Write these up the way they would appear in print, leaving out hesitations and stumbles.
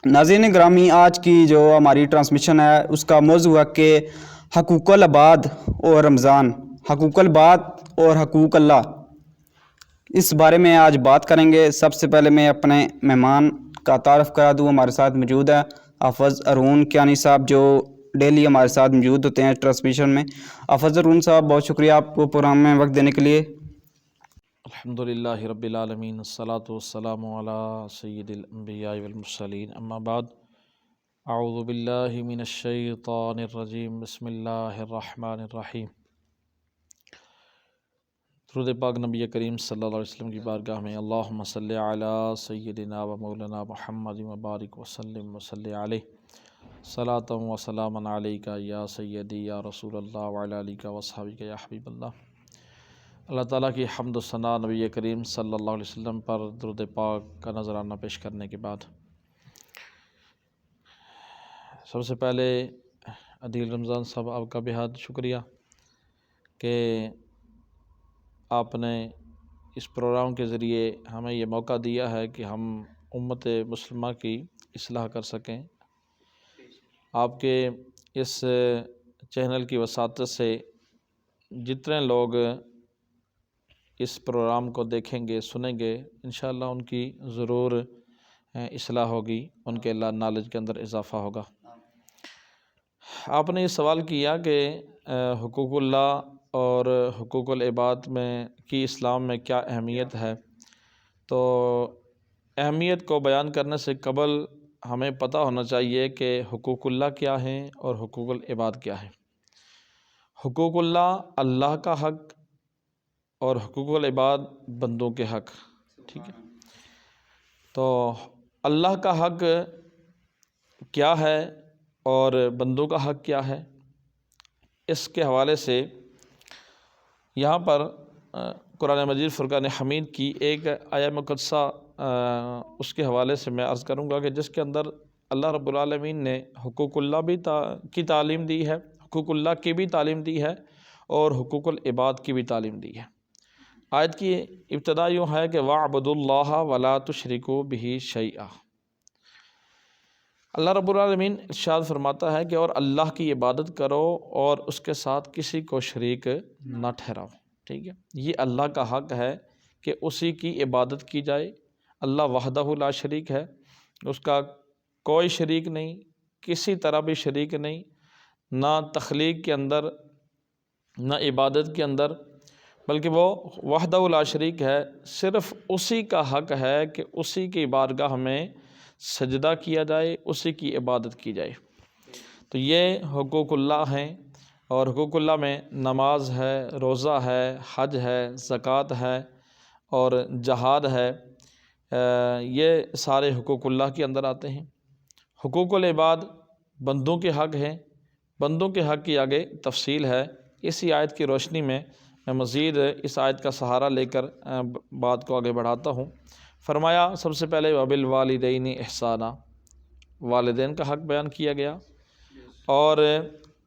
ناظرین گرامی، آج کی جو ہماری ٹرانسمیشن ہے اس کا موضوع ہے کہ حقوق العباد اور رمضان، حقوق العباد اور حقوق اللہ، اس بارے میں آج بات کریں گے۔ سب سے پہلے میں اپنے مہمان کا تعارف کرا دوں۔ ہمارے ساتھ موجود ہے حافظ ارون کیانی صاحب، جو ڈیلی ہمارے ساتھ موجود ہوتے ہیں ٹرانسمیشن میں۔ حافظ ارون صاحب، بہت شکریہ آپ کو پروگرام میں وقت دینے کے لیے۔ الحمدللہ رب العالمین، الصلاۃ والسلام علی سید الانبیاء والمرسلین، اما بعد، اعوذ باللہ من الشیطان الرجیم، بسم اللہ الرحمن الرحیم۔ درود پاک نبی کریم صلی اللہ علیہ وسلم کی بارگاہ میں اللہم صلی علی سیدنا و مولانا محمد مبارک وسلم وصلی علیہ صلاۃ و سلام علیک یا سیدی یا رسول اللہ وعلی آلک و اصحابک یا حبیب اللہ۔ اللہ تعالیٰ کی حمد و ثنا نبی کریم صلی اللہ علیہ وسلم پر درود پاک کا نذرانہ پیش کرنے کے بعد، سب سے پہلے عدیل رمضان صاحب، آپ کا بہت شکریہ کہ آپ نے اس پروگرام کے ذریعے ہمیں یہ موقع دیا ہے کہ ہم امت مسلمہ کی اصلاح کر سکیں۔ آپ کے اس چینل کی وساطت سے جتنے لوگ اس پروگرام کو دیکھیں گے، سنیں گے، انشاءاللہ ان کی ضرور اصلاح ہوگی، ان کے اللہ نالج کے اندر اضافہ ہوگا۔ آپ نے یہ سوال کیا کہ حقوق اللہ اور حقوق العباد میں کی اسلام میں کیا اہمیت ہے، تو اہمیت کو بیان کرنے سے قبل ہمیں پتہ ہونا چاہیے کہ حقوق اللہ کیا ہیں اور حقوق العباد کیا ہیں۔ حقوق اللہ اللہ کا حق اور حقوق العباد بندوں کے حق، ٹھیک ہے۔ تو اللہ کا حق کیا ہے اور بندوں کا حق کیا ہے، اس کے حوالے سے یہاں پر قرآن مجید فرقان حمید کی ایک آیہ مقدسہ اس کے حوالے سے میں عرض کروں گا کہ جس کے اندر اللہ رب العالمین نے حقوق اللہ کی تعلیم دی ہے، حقوق اللہ کی بھی تعلیم دی ہے اور حقوق العباد کی بھی تعلیم دی ہے۔ آیت کی ابتدا یوں ہے کہ وَاعْبُدُوا اللَّهَ وَلَا تُشْرِكُوا بِهِ شَيْئًا۔ اللہ رب العالمین ارشاد فرماتا ہے کہ اور اللہ کی عبادت کرو اور اس کے ساتھ کسی کو شریک نہ ٹھہراؤ، ٹھیک ہے۔ یہ اللہ کا حق ہے کہ اسی کی عبادت کی جائے۔ اللہ وحدہ لا شریک ہے، اس کا کوئی شریک نہیں، کسی طرح بھی شریک نہیں، نہ تخلیق کے اندر نہ عبادت کے اندر، بلکہ وہ وحدہ لا شریک ہے۔ صرف اسی کا حق ہے کہ اسی کی بارگاہ میں سجدہ کیا جائے، اسی کی عبادت کی جائے۔ تو یہ حقوق اللہ ہیں، اور حقوق اللہ میں نماز ہے، روزہ ہے، حج ہے، زکوٰۃ ہے اور جہاد ہے، یہ سارے حقوق اللہ کے اندر آتے ہیں۔ حقوق العباد بندوں کے حق ہیں، بندوں کے حق کی آگے تفصیل ہے۔ اسی آیت کی روشنی میں مزید اس آیت کا سہارا لے کر بات کو آگے بڑھاتا ہوں۔ فرمایا سب سے پہلے وبالوالدین احسانا، والدین کا حق بیان کیا گیا، اور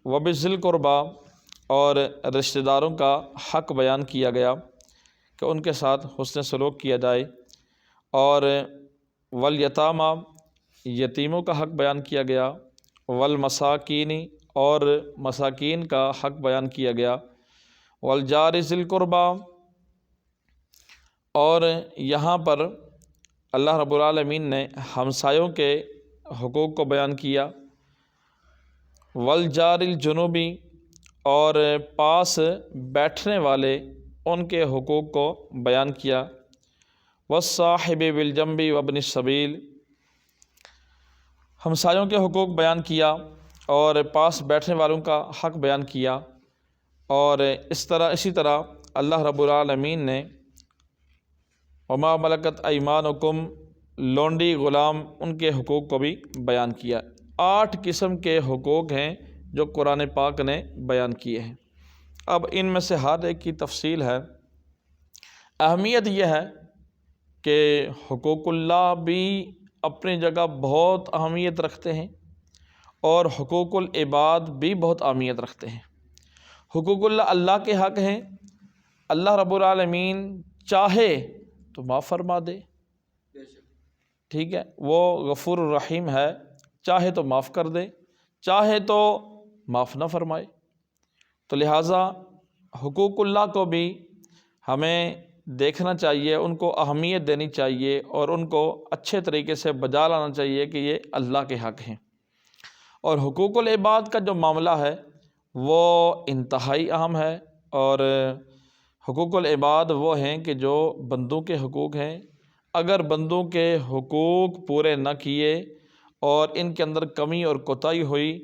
وبذی القربی، اور رشتہ داروں کا حق بیان کیا گیا کہ ان کے ساتھ حسن سلوک کیا جائے، اور والیتامی، یتیموں کا حق بیان کیا گیا، والمساکین، اور مساکین کا حق بیان کیا گیا، والجار ذی القربی، اور یہاں پر اللہ رب العالمین نے ہمسایوں کے حقوق کو بیان کیا، والجار الجنوبی، اور پاس بیٹھنے والے ان کے حقوق کو بیان کیا، والصاحب بالجنب وابن السبیل، ہمسایوں کے حقوق بیان کیا اور پاس بیٹھنے والوں کا حق بیان کیا، اور اسی طرح اللہ رب العالمین نے وما ملکت ایمانکم، لونڈی غلام، ان کے حقوق کو بھی بیان کیا۔ 8 قسم کے حقوق ہیں جو قرآن پاک نے بیان کیے ہیں۔ اب ان میں سے ہر ایک کی تفصیل ہے۔ اہمیت یہ ہے کہ حقوق اللہ بھی اپنی جگہ بہت اہمیت رکھتے ہیں، اور حقوق العباد بھی بہت اہمیت رکھتے ہیں۔ حقوق اللہ اللہ کے حق ہیں، اللہ رب العالمین چاہے تو معاف فرما دے، ٹھیک ہے، وہ غفور الرحیم ہے، چاہے تو معاف کر دے، چاہے تو معاف نہ فرمائے۔ تو لہٰذا حقوق اللہ کو بھی ہمیں دیکھنا چاہیے، ان کو اہمیت دینی چاہیے اور ان کو اچھے طریقے سے بجا لانا چاہیے کہ یہ اللہ کے حق ہیں۔ اور حقوق العباد کا جو معاملہ ہے وہ انتہائی اہم ہے، اور حقوق العباد وہ ہیں کہ جو بندوں کے حقوق ہیں۔ اگر بندوں کے حقوق پورے نہ کیے اور ان کے اندر کمی اور کوتاہی ہوئی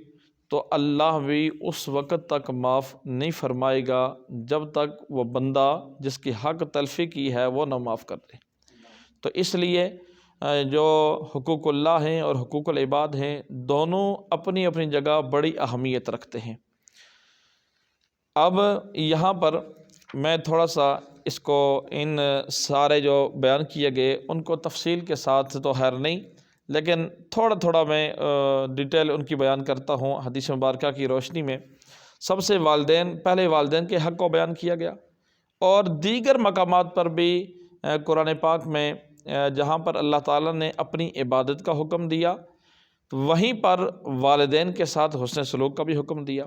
تو اللہ بھی اس وقت تک معاف نہیں فرمائے گا جب تک وہ بندہ جس کی حق تلفی کی ہے وہ نہ معاف کر دے۔ تو اس لیے جو حقوق اللہ ہیں اور حقوق العباد ہیں، دونوں اپنی اپنی جگہ بڑی اہمیت رکھتے ہیں۔ اب یہاں پر میں تھوڑا سا اس کو ان سارے جو بیان کیے گئے ان کو تفصیل کے ساتھ تو خیر نہیں، لیکن تھوڑا تھوڑا میں ڈیٹیل ان کی بیان کرتا ہوں حدیث مبارکہ کی روشنی میں۔ سب سے پہلے والدین کے حق کو بیان کیا گیا، اور دیگر مقامات پر بھی قرآن پاک میں جہاں پر اللہ تعالیٰ نے اپنی عبادت کا حکم دیا، وہیں پر والدین کے ساتھ حسن سلوک کا بھی حکم دیا۔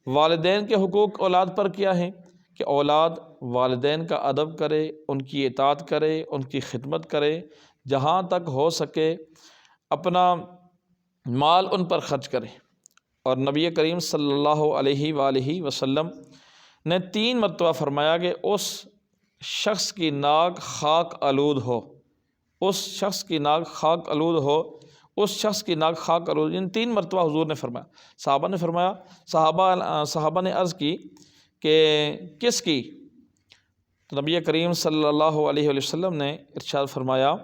والدین کے حقوق اولاد پر کیا ہیں کہ اولاد والدین کا ادب کرے، ان کی اطاعت کرے، ان کی خدمت کرے، جہاں تک ہو سکے اپنا مال ان پر خرچ کرے۔ اور نبی کریم صلی اللہ علیہ وآلہ وسلم نے 3 مرتبہ فرمایا کہ اس شخص کی ناک خاک آلود ہو، اس شخص کی ناک خاک آلود ہو، اس شخص کی ناک خاک آلود، ان 3 مرتبہ حضور نے فرمایا۔ صحابہ نے فرمایا، صحابہ نے عرض کی کہ کس کی؟ تو نبی کریم صلی اللہ علیہ وسلم نے ارشاد فرمایا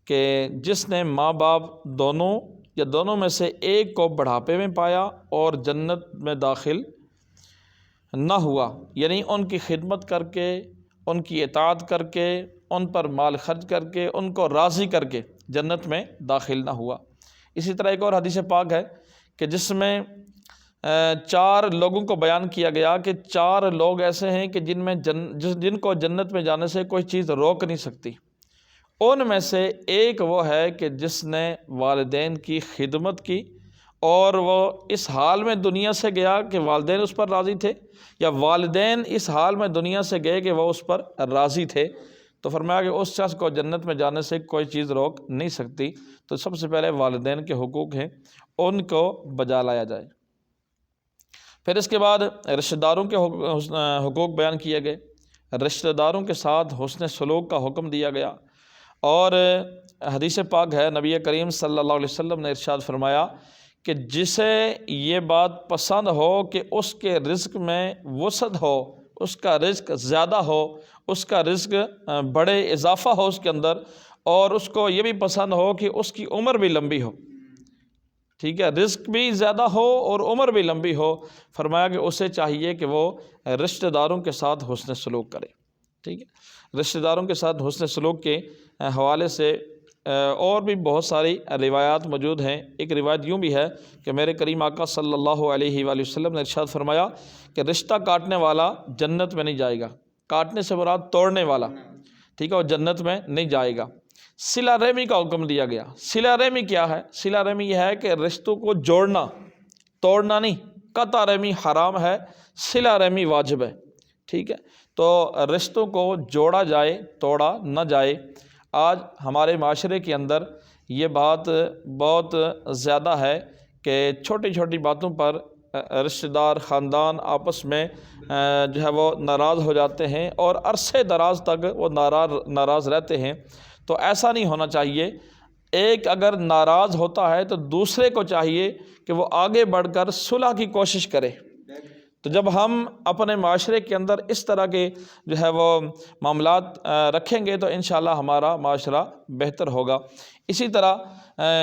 کہ جس نے ماں باپ دونوں یا دونوں میں سے ایک کو بڑھاپے میں پایا اور جنت میں داخل نہ ہوا، یعنی ان کی خدمت کر کے، ان کی اطاعت کر کے، ان پر مال خرچ کر کے، ان کو راضی کر کے جنت میں داخل نہ ہوا۔ اسی طرح ایک اور حدیث پاک ہے کہ جس میں 4 لوگوں کو بیان کیا گیا کہ 4 لوگ ایسے ہیں کہ جن کو جنت میں جانے سے کوئی چیز روک نہیں سکتی۔ ان میں سے ایک وہ ہے کہ جس نے والدین کی خدمت کی، اور وہ اس حال میں دنیا سے گیا کہ والدین اس پر راضی تھے، یا والدین اس حال میں دنیا سے گئے کہ وہ اس پر راضی تھے۔ تو فرمایا کہ اس شخص کو جنت میں جانے سے کوئی چیز روک نہیں سکتی۔ تو سب سے پہلے والدین کے حقوق ہیں، ان کو بجا لایا جائے۔ پھر اس کے بعد رشتہ داروں کے حقوق بیان کیے گئے، رشتہ داروں کے ساتھ حسن سلوک کا حکم دیا گیا۔ اور حدیث پاک ہے، نبی کریم صلی اللہ علیہ وسلم نے ارشاد فرمایا کہ جسے یہ بات پسند ہو کہ اس کے رزق میں وسعت ہو، اس کا رزق زیادہ ہو، اس کا رزق بڑے اضافہ ہو اس کے اندر، اور اس کو یہ بھی پسند ہو کہ اس کی عمر بھی لمبی ہو، ٹھیک ہے، رزق بھی زیادہ ہو اور عمر بھی لمبی ہو، فرمایا کہ اسے چاہیے کہ وہ رشتہ داروں کے ساتھ حسن سلوک کرے۔ ٹھیک ہے، رشتہ داروں کے ساتھ حسن سلوک کے حوالے سے اور بھی بہت ساری روایات موجود ہیں۔ ایک روایت یوں بھی ہے کہ میرے کریم آقا صلی اللہ علیہ وآلہ وسلم نے ارشاد فرمایا کہ رشتہ کاٹنے والا جنت میں نہیں جائے گا۔ کاٹنے سے مراد توڑنے والا، ٹھیک ہے، وہ جنت میں نہیں جائے گا۔ صلہ رحمی کا حکم دیا گیا۔ صلہ رحمی کیا ہے؟ صلہ رحمی یہ ہے کہ رشتوں کو جوڑنا، توڑنا نہیں۔ قطع رحمی حرام ہے، صلہ رحمی واجب ہے، ٹھیک ہے۔ تو رشتوں کو جوڑا جائے، توڑا نہ جائے۔ آج ہمارے معاشرے کے اندر یہ بات بہت زیادہ ہے کہ چھوٹی چھوٹی باتوں پر رشتہ دار، خاندان آپس میں جو ہے وہ ناراض ہو جاتے ہیں، اور عرصے دراز تک وہ ناراض رہتے ہیں۔ تو ایسا نہیں ہونا چاہیے۔ ایک اگر ناراض ہوتا ہے تو دوسرے کو چاہیے کہ وہ آگے بڑھ کر صلح کی کوشش کرے۔ تو جب ہم اپنے معاشرے کے اندر اس طرح کے جو ہے وہ معاملات رکھیں گے تو انشاءاللہ ہمارا معاشرہ بہتر ہوگا۔ اسی طرح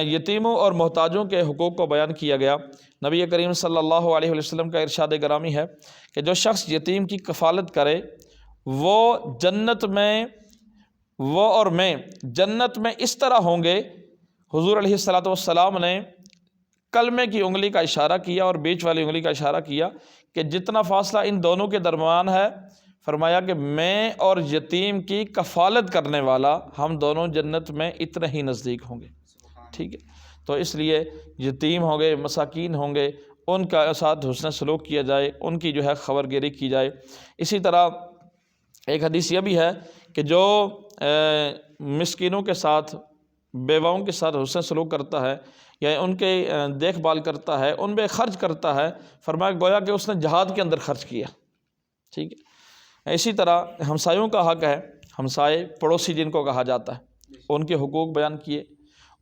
یتیموں اور محتاجوں کے حقوق کو بیان کیا گیا۔ نبی کریم صلی اللہ علیہ وسلم کا ارشاد گرامی ہے کہ جو شخص یتیم کی کفالت کرے وہ جنت میں، وہ اور میں جنت میں اس طرح ہوں گے۔ حضور علیہ الصلوۃ والسلام نے کلمے کی انگلی کا اشارہ کیا اور بیچ والی انگلی کا اشارہ کیا کہ جتنا فاصلہ ان دونوں کے درمیان ہے، فرمایا کہ میں اور یتیم کی کفالت کرنے والا ہم دونوں جنت میں اتنے ہی نزدیک ہوں گے، ٹھیک ہے۔ تو اس لیے یتیم ہوں گے، مساکین ہوں گے، ان کا ساتھ حسن سلوک کیا جائے، ان کی جو ہے خبر گیری کی جائے۔ اسی طرح ایک حدیث یہ بھی ہے کہ جو مسکینوں کے ساتھ، بیواؤں کے ساتھ حسن سلوک کرتا ہے یا ان کے دیکھ بھال کرتا ہے، ان پہ خرچ کرتا ہے، فرمایا گویا کہ اس نے جہاد کے اندر خرچ کیا، ٹھیک ہے۔ اسی طرح ہمسایوں کا حق ہے، ہمسائے پڑوسی جن کو کہا جاتا ہے، ان کے حقوق بیان کیے،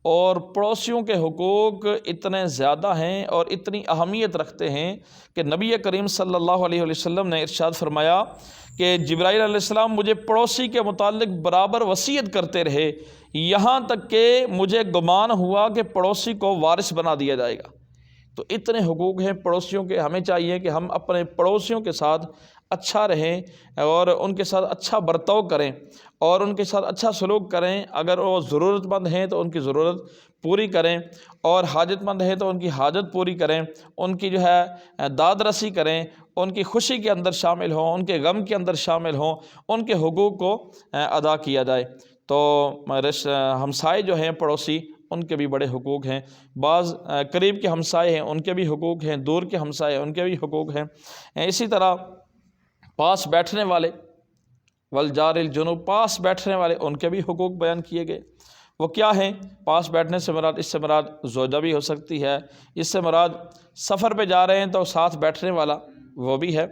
اور پڑوسیوں کے حقوق اتنے زیادہ ہیں اور اتنی اہمیت رکھتے ہیں کہ نبی کریم صلی اللہ علیہ وسلم نے ارشاد فرمایا کہ جبرائیل علیہ السلام مجھے پڑوسی کے متعلق برابر وصیت کرتے رہے، یہاں تک کہ مجھے گمان ہوا کہ پڑوسی کو وارث بنا دیا جائے گا۔ تو اتنے حقوق ہیں پڑوسیوں کے، ہمیں چاہیے کہ ہم اپنے پڑوسیوں کے ساتھ اچھا رہیں اور ان کے ساتھ اچھا برتاؤ کریں اور ان کے ساتھ اچھا سلوک کریں۔ اگر وہ ضرورت مند ہیں تو ان کی ضرورت پوری کریں، اور حاجت مند ہیں تو ان کی حاجت پوری کریں، ان کی جو ہے داد رسی کریں، ان کی خوشی کے اندر شامل ہوں، ان کے غم کے اندر شامل ہوں، ان کے حقوق کو ادا کیا جائے۔ تو ہمسائے جو ہیں پڑوسی، ان کے بھی بڑے حقوق ہیں۔ بعض قریب کے ہمسائے ہیں، ان کے بھی حقوق ہیں، دور کے ہمسائے ان کے بھی حقوق ہیں۔ اسی طرح پاس بیٹھنے والے، والجار الجنوب، پاس بیٹھنے والے، ان کے بھی حقوق بیان کیے گئے۔ وہ کیا ہیں؟ پاس بیٹھنے سے مراد، اس سے مراد زوجہ بھی ہو سکتی ہے، اس سے مراد سفر پہ جا رہے ہیں تو ساتھ بیٹھنے والا وہ بھی ہے۔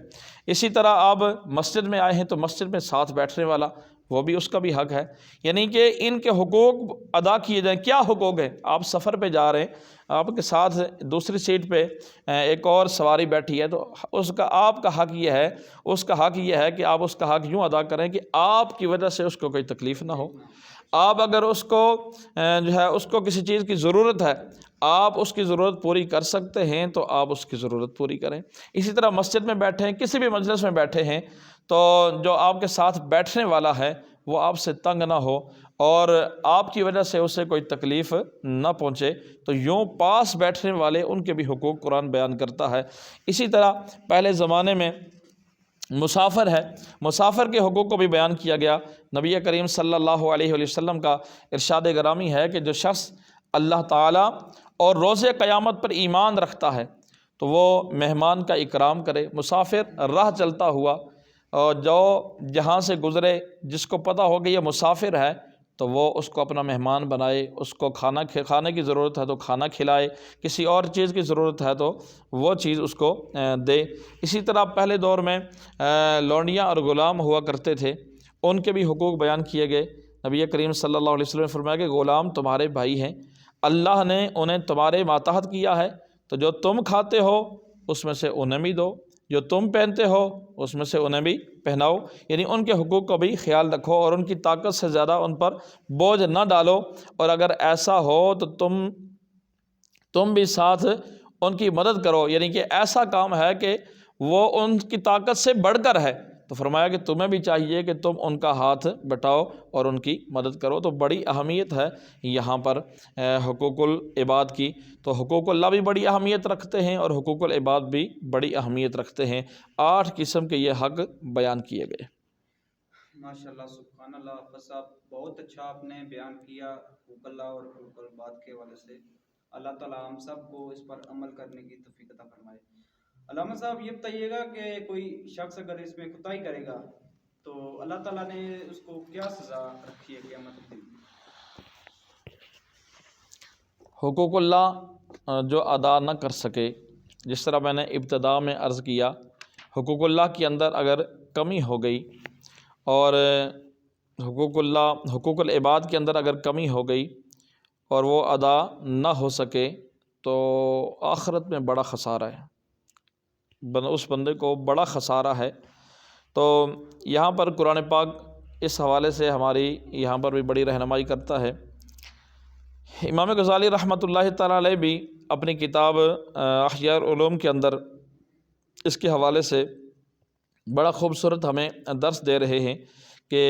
اسی طرح آپ مسجد میں آئے ہیں تو مسجد میں ساتھ بیٹھنے والا وہ بھی، اس کا بھی حق ہے۔ یعنی کہ ان کے حقوق ادا کیے جائیں۔ کیا حقوق ہیں؟ آپ سفر پہ جا رہے ہیں، آپ کے ساتھ دوسری سیٹ پہ ایک اور سواری بیٹھی ہے، تو اس کا آپ کا حق یہ ہے، اس کا حق یہ ہے کہ آپ اس کا حق یوں ادا کریں کہ آپ کی وجہ سے اس کو کوئی تکلیف نہ ہو۔ آپ اگر اس کو جو ہے اس کو کسی چیز کی ضرورت ہے، آپ اس کی ضرورت پوری کر سکتے ہیں تو آپ اس کی ضرورت پوری کریں۔ اسی طرح مسجد میں بیٹھے ہیں، کسی بھی مجلس میں بیٹھے ہیں، تو جو آپ کے ساتھ بیٹھنے والا ہے وہ آپ سے تنگ نہ ہو اور آپ کی وجہ سے اسے کوئی تکلیف نہ پہنچے، تو یوں پاس بیٹھنے والے ان کے بھی حقوق قرآن بیان کرتا ہے۔ اسی طرح پہلے زمانے میں مسافر ہے، مسافر کے حقوق کو بھی بیان کیا گیا۔ نبی کریم صلی اللہ علیہ وسلم کا ارشاد گرامی ہے کہ جو شخص اللہ تعالیٰ اور روز قیامت پر ایمان رکھتا ہے تو وہ مہمان کا اکرام کرے۔ مسافر راہ چلتا ہوا اور جو جہاں سے گزرے، جس کو پتہ ہو کہ یہ مسافر ہے تو وہ اس کو اپنا مہمان بنائے، اس کو کھانے کی ضرورت ہے تو کھانا کھلائے، کسی اور چیز کی ضرورت ہے تو وہ چیز اس کو دے۔ اسی طرح پہلے دور میں لونڈیاں اور غلام ہوا کرتے تھے، ان کے بھی حقوق بیان کیے گئے۔ نبی کریم صلی اللہ علیہ وسلم نے فرمایا کہ غلام تمہارے بھائی ہیں، اللہ نے انہیں تمہارے ماتحت کیا ہے، تو جو تم کھاتے ہو اس میں سے انہیں بھی دو، جو تم پہنتے ہو اس میں سے انہیں بھی پہناؤ۔ یعنی ان کے حقوق کا بھی خیال رکھو اور ان کی طاقت سے زیادہ ان پر بوجھ نہ ڈالو، اور اگر ایسا ہو تو تم بھی ساتھ ان کی مدد کرو، یعنی کہ ایسا کام ہے کہ وہ ان کی طاقت سے بڑھ کر ہے، تو فرمایا کہ تمہیں بھی چاہیے کہ تم ان کا ہاتھ بٹاؤ اور ان کی مدد کرو۔ تو بڑی اہمیت ہے یہاں پر حقوق العباد کی۔ تو حقوق اللہ بھی بڑی اہمیت رکھتے ہیں اور حقوق العباد بھی بڑی اہمیت رکھتے ہیں۔ 8 قسم کے یہ حق بیان کیے گئے۔ ماشاءاللہ، سبحان اللہ، حافظ صاحب بہت اچھا آپ نے بیان کیا حقوق اللہ اور حقوق العباد کے حوالے سے۔ اللہ تعالیٰ ہم سب کو اس پر عمل کرنے کی توفیق عطا فرمائے۔ علامہ صاحب یہ بتائیے گا کہ کوئی شخص اگر اس میں کوتاہی کرے گا تو اللہ تعالیٰ نے اس کو کیا سزا رکھی ہے قیامت کے دن؟ حقوق اللہ جو ادا نہ کر سکے، جس طرح میں نے ابتدا میں عرض کیا، حقوق اللہ کے اندر اگر کمی ہو گئی اور حقوق العباد کے اندر اگر کمی ہو گئی اور وہ ادا نہ ہو سکے تو آخرت میں بڑا خسارہ ہے، اس بندے کو بڑا خسارہ ہے۔ تو یہاں پر قرآن پاک اس حوالے سے ہماری یہاں پر بھی بڑی رہنمائی کرتا ہے۔ امام غزالی رحمۃ اللہ تعالیٰ علیہ بھی اپنی کتاب احیاء العلوم کے اندر اس کے حوالے سے بڑا خوبصورت ہمیں درس دے رہے ہیں کہ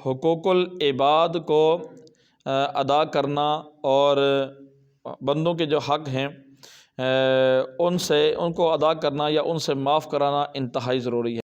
حقوق العباد کو ادا کرنا اور بندوں کے جو حق ہیں ان کو ادا کرنا یا ان سے معاف کرانا انتہائی ضروری ہے۔